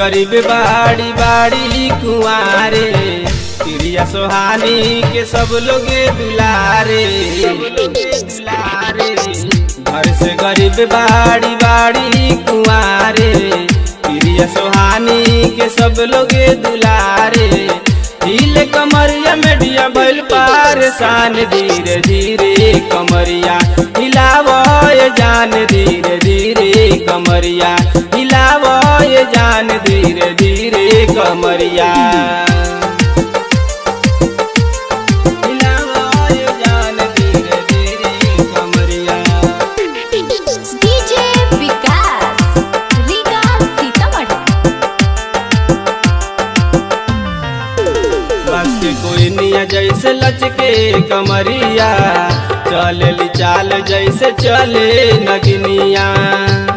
गरीब बाड़ी बाड़ी कुआरे, प्रिया सोहानी के सब लोग दुलारे। घर से गरीब बाड़ी बाड़ी कुआरे, प्रिया सोहानी के सब लोग दुलारे। हिले कमरिया मेडिया भइल पारसान, धीरे धीरे कमरिया हिलावय जान, धीरे धीरे कमरिया हिलावय जान, धीरे धीरे कमरिया हिलावय जान, धीरे धीरे कमरिया। डीजे विकास रीगा सीतामढ़ी। बस के कोई निया जैसे लचके कमरिया, चले चाल जैसे चले नगनिया,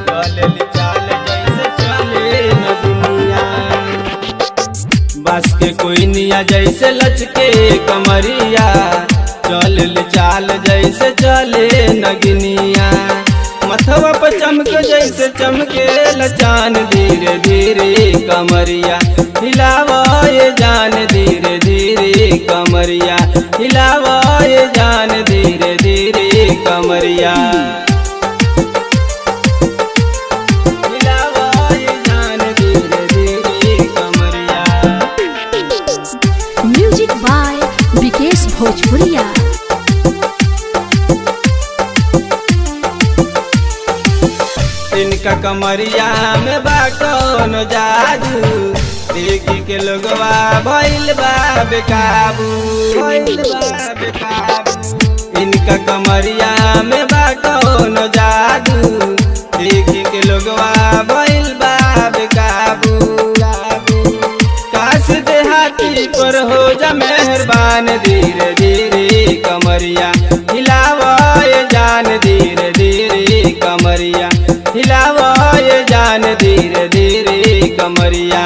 चले चाल जैसे चले नगनिया। बस के कोई निया जैसे लचके कमरिया, चले चाल जैसे चले नगनिया। मथवा पर चमक जैसे चमके लचान, धीरे धीरे कमरिया हिलावय जान, धीरे धीरे कमरिया हिलावय जान, धीरे धीरे कमरिया हिलावय जान, धीरे धीरे कमरिया। म्यूजिक बाय विकेश भोजपुरिया। इनका कमरिया में बा कौनो जादू, देखी के लोगवा भइल बा बेकाबू, भइल बा बेकाबू। इनका कमरिया में बा कौनो जादू, देखी के लोगवा भइल बा बेकाबू। काश देहाती पर हो जा मेहरबान, धीरे धीरे कमरिया हिलावय जान, धीरे धीरे कमरिया हिलावय जान, धीरे धीरे कमरिया।